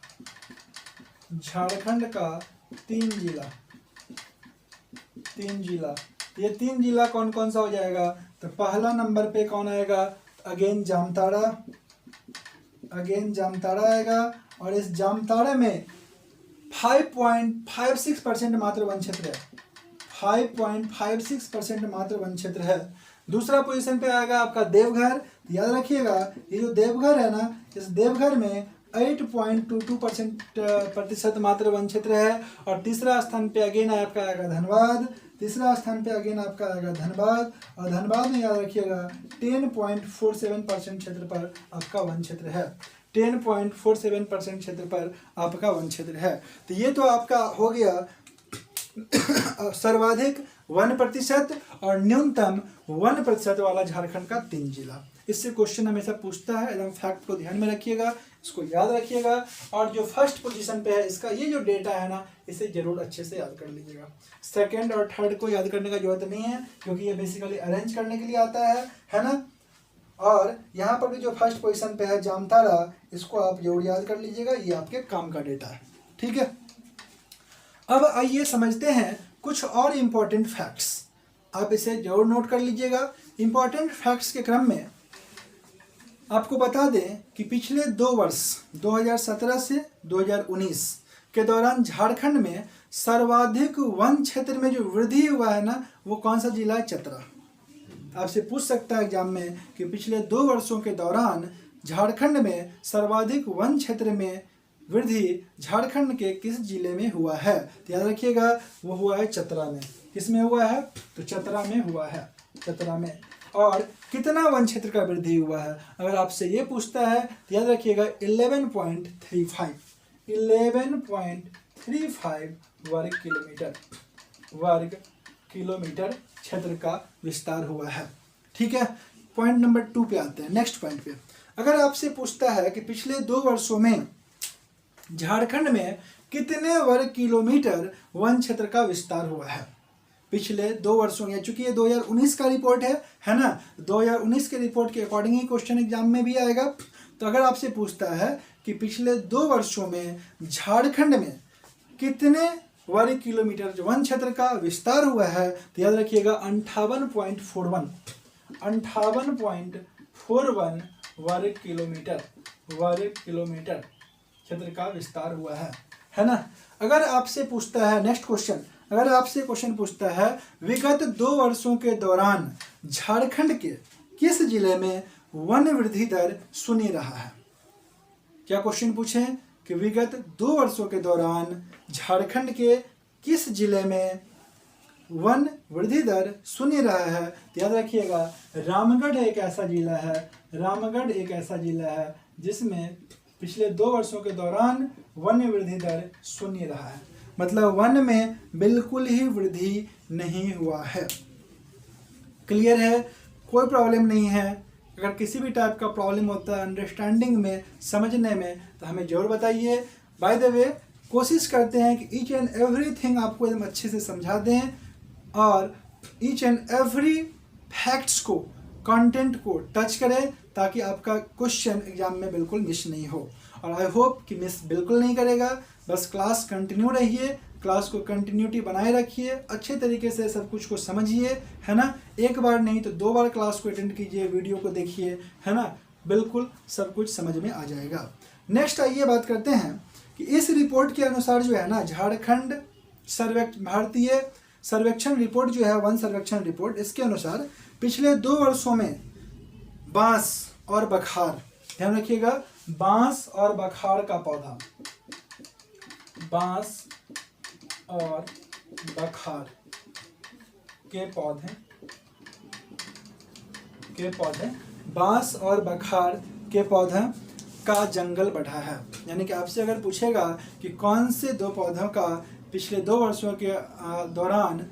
झारखंड का 3 जिला, ये 3 जिला कौन कौन सा हो जाएगा, तो पहला नंबर पे कौन आएगा, अगेन जामताड़ा आएगा, और इस जामताड़ा में 5.56% मात्र वन क्षेत्र है, 5.56% मात्र वन क्षेत्र है। दूसरा पोजीशन पे आएगा आपका देवघर। याद रखिएगा, ये जो देवघर है ना, इस देवघर में 8.22% मात्र वन क्षेत्र है। और तीसरा स्थान पे अगेन आपका आएगा धनबाद, तीसरा स्थान पे अगेन आपका आएगा धनबाद, और धनबाद में याद रखिएगा 10.47% क्षेत्र पर आपका वन क्षेत्र है। 10.47% क्षेत्र पर आपका वन क्षेत्र है। तो ये तो आपका हो गया सर्वाधिक 1% और न्यूनतम 1% वाला झारखंड का 3 जिला। इससे क्वेश्चन हमेशा पूछता है, एकदम फैक्ट को ध्यान में रखिएगा, इसको याद रखिएगा। और जो फर्स्ट पोजीशन पे है इसका ये जो डेटा है ना, इसे जरूर अच्छे से याद कर लीजिएगा। सेकंड और थर्ड को याद करने का जरूरत नहीं है, क्योंकि ये बेसिकली अरेंज करने के लिए आता है ना। और यहाँ पर भी जो फर्स्ट पोजीशन पे है जामताड़ा, इसको आप जरूर याद कर लीजिएगा, ये आपके काम का डेटा है। ठीक है, अब आइए समझते हैं कुछ और इम्पोर्टेंट फैक्ट्स। आप इसे जरूर नोट कर लीजिएगा। इम्पोर्टेंट फैक्ट्स के क्रम में आपको बता दें कि पिछले 2 वर्ष 2017 से 2019 के दौरान झारखंड में सर्वाधिक वन क्षेत्र में जो वृद्धि हुआ है ना, वो कौन सा जिला है? चतरा। आपसे पूछ सकता है एग्जाम में कि पिछले 2 वर्षों के दौरान झारखंड में सर्वाधिक वन क्षेत्र में वृद्धि झारखंड के किस जिले में हुआ है? तो याद रखिएगा, वो हुआ है चतरा में। किस में हुआ है? तो चतरा में हुआ है, चतरा में। और कितना वन क्षेत्र का वृद्धि हुआ है अगर आपसे ये पूछता है तो याद रखिएगा 11.35 वर्ग किलोमीटर क्षेत्र का विस्तार हुआ है। ठीक है, पॉइंट नंबर 2 पे आते हैं, नेक्स्ट पॉइंट पे। अगर आपसे पूछता है कि पिछले 2 वर्षों में झारखंड में कितने वर्ग किलोमीटर वन क्षेत्र का विस्तार हुआ है, पिछले 2 वर्षों में, चूंकि ये 2019 का रिपोर्ट है ना, 2019 के रिपोर्ट के अकॉर्डिंग ही क्वेश्चन एग्जाम में भी आएगा। तो अगर आपसे पूछता है कि पिछले 2 वर्षों में झारखंड में कितने वर्ग किलोमीटर जो वन क्षेत्र का विस्तार हुआ है, तो याद रखिएगा 58.41 वर्ग किलोमीटर क्षेत्र का विस्तार हुआ है ना। अगर आपसे पूछता है नेक्स्ट क्वेश्चन, अगर आपसे क्वेश्चन पूछता है विगत 2 वर्षों के दौरान झारखंड के किस जिले में वन वृद्धि दर शून्य रहा है? क्या क्वेश्चन पूछे कि विगत 2 वर्षों के दौरान झारखंड के किस जिले में वन वृद्धि दर शून्य रहा है? तो याद रखिएगा रामगढ़ एक ऐसा जिला है, रामगढ़ एक ऐसा जिला है जिसमें पिछले 2 वर्षों के दौरान वन वृद्धि दर शून्य रहा है, मतलब वन में बिल्कुल ही वृद्धि नहीं हुआ है। क्लियर है, कोई प्रॉब्लम नहीं है। अगर किसी भी टाइप का प्रॉब्लम होता है अंडरस्टैंडिंग में, समझने में, तो हमें जरूर बताइए। बाय द वे, कोशिश करते हैं कि ईच एंड एवरीथिंग आपको एकदम अच्छे से समझा दें और ईच एंड एवरी फैक्ट्स को, कंटेंट को टच करें, ताकि आपका क्वेश्चन एग्जाम में बिल्कुल मिस नहीं हो। और आई होप कि मिस बिल्कुल नहीं करेगा। बस क्लास कंटिन्यू रहिए, क्लास को कंटिन्यूटी बनाए रखिए, अच्छे तरीके से सब कुछ को समझिए, है ना। एक बार नहीं तो 2 बार क्लास को अटेंड कीजिए, वीडियो को देखिए, है ना, बिल्कुल सब कुछ समझ में आ जाएगा। नेक्स्ट आइए बात करते हैं कि इस रिपोर्ट के अनुसार जो है ना, झारखंड भारतीय सर्वेक्षण रिपोर्ट जो है, वन सर्वेक्षण रिपोर्ट, इसके अनुसार पिछले 2 वर्षों में बांस और बखार, ध्यान रखिएगा, बांस और बखार का पौधा, बांस और बखार के पौधे बांस और बखार के पौधे का जंगल बढ़ा है। यानी कि आपसे अगर पूछेगा कि कौन से 2 पौधों का पिछले 2 वर्षों के दौरान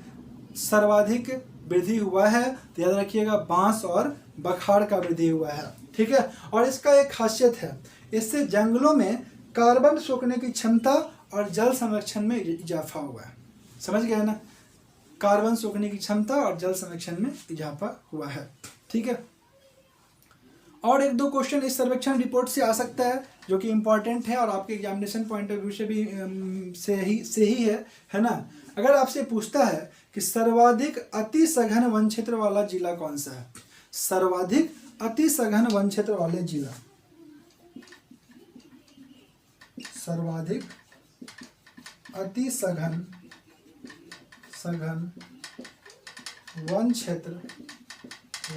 सर्वाधिक वृद्धि हुआ है, तो याद रखिएगा बांस और बखार का वृद्धि हुआ है। ठीक है, और इसका एक खासियत है, इससे जंगलों में कार्बन सोखने की क्षमता और जल संरक्षण में इजाफा हुआ है। समझ गए ना, कार्बन सोखने की क्षमता और जल संरक्षण में इजाफा हुआ है। ठीक है, और 1-2 क्वेश्चन इस सर्वेक्षण रिपोर्ट से आ सकता है जो कि इम्पोर्टेंट है और आपके एग्जामिनेशन पॉइंट ऑफ व्यू से भी से ही है ना। अगर आपसे पूछता है कि सर्वाधिक अति सघन वन क्षेत्र वाला जिला कौन सा है, सर्वाधिक अति सघन वन क्षेत्र वाले जिला, सर्वाधिक अति सघन वन क्षेत्र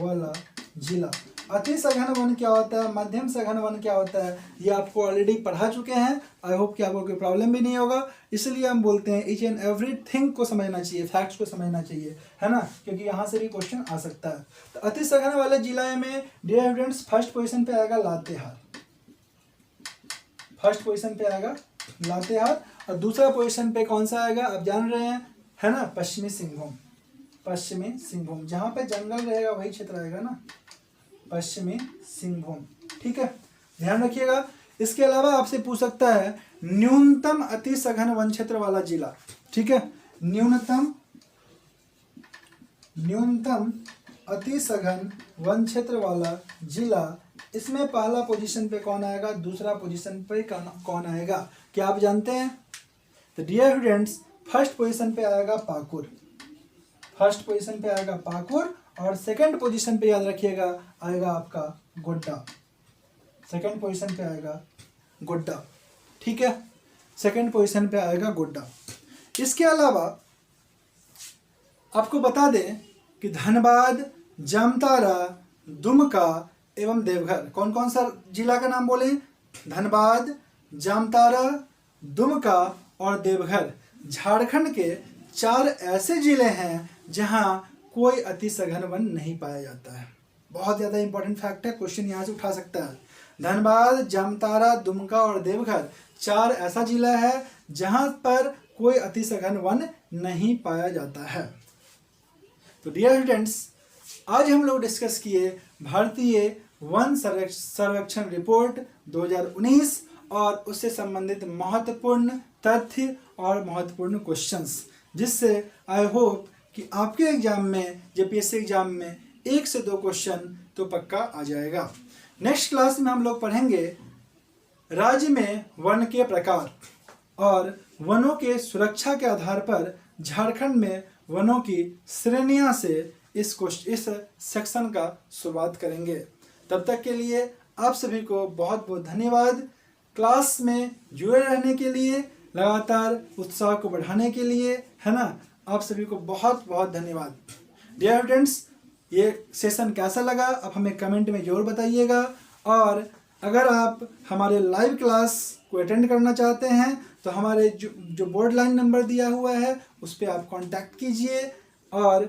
वाला जिला अति सघन वन क्या होता है, मध्यम सघन वन क्या होता है, ये आपको ऑलरेडी पढ़ा चुके हैं। आई होप कि आपको कोई प्रॉब्लम भी नहीं होगा। इसलिए हम बोलते हैं ईच एंड एवरी थिंग को समझना चाहिए, फैक्ट्स को समझना चाहिए, है ना, क्योंकि यहाँ से भी क्वेश्चन आ सकता है। तो अति सघन वाले जिले में डियर स्टूडेंट्स फर्स्ट पोजीशन पे आएगा लातेहार, फर्स्ट पोजीशन पे आएगा लातेहार। और दूसरा पोजीशन पे कौन सा आएगा आप जान रहे हैं, है ना, पश्चिमी सिंहभूम, पश्चिमी सिंहभूम, जहां पे जंगल रहेगा वही क्षेत्र आएगा ना, पश्चिमी सिंहभूम। ठीक है, ध्यान रखिएगा। इसके अलावा आपसे पूछ सकता है न्यूनतम अति सघन वन क्षेत्र वाला जिला। ठीक है, न्यूनतम अति सघन वन क्षेत्र वाला जिला, इसमें पहला पोजीशन पे कौन आएगा, दूसरा पोजीशन पे कौन आएगा, क्या आप जानते हैं? तो डियर स्टूडेंट्स फर्स्ट पोजीशन पे आएगा पाकुर, फर्स्ट पोजीशन पे आएगा पाकुर, और सेकंड पोजीशन पे याद रखिएगा आएगा आपका गोड्डा, सेकंड पोजीशन पे आएगा गोड्डा। ठीक है, सेकंड पोजीशन पे आएगा गोड्डा। इसके अलावा आपको बता दें कि धनबाद, जामतारा, दुमका एवं देवघर, कौन कौन सा जिला का नाम बोले, धनबाद, जामतारा, दुमका और देवघर, झारखंड के 4 ऐसे जिले हैं जहां कोई अति सघन वन नहीं पाया जाता है। बहुत ज़्यादा इंपॉर्टेंट फैक्ट है, क्वेश्चन यहाँ से उठा सकता है। धनबाद, जामतारा, दुमका और देवघर 4 ऐसा जिला है जहां पर कोई अति सघन वन नहीं पाया जाता है। तो डियर स्टूडेंट्स आज हम लोग डिस्कस किए भारतीय वन सर्वेक्षण रिपोर्ट 2019 और उससे संबंधित महत्वपूर्ण तथ्य और महत्वपूर्ण क्वेश्चंस, जिससे आई होप कि आपके एग्जाम में, जेपीएससी एग्जाम में 1 से 2 क्वेश्चन तो पक्का आ जाएगा। नेक्स्ट क्लास में हम लोग पढ़ेंगे राज्य में वन के प्रकार और वनों के सुरक्षा के आधार पर झारखंड में वनों की श्रेणियां से इस सेक्शन का शुरुआत करेंगे। तब तक के लिए आप सभी को बहुत बहुत धन्यवाद। क्लास में जुड़े रहने के लिए, लगातार उत्साह को बढ़ाने के लिए, है ना, आप सभी को बहुत बहुत धन्यवाद। डियर स्टूडेंट्स ये सेशन कैसा लगा आप हमें कमेंट में ज़रूर बताइएगा, और अगर आप हमारे लाइव क्लास को अटेंड करना चाहते हैं तो हमारे जो बोर्ड लाइन नंबर दिया हुआ है उस पर आप कांटेक्ट कीजिए और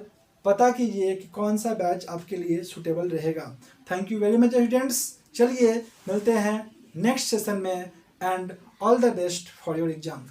पता कीजिए कि कौन सा बैच आपके लिए सूटेबल रहेगा। Thank you very much students. चलिए मिलते हैं नेक्स्ट सेशन में, and all the best for your exam.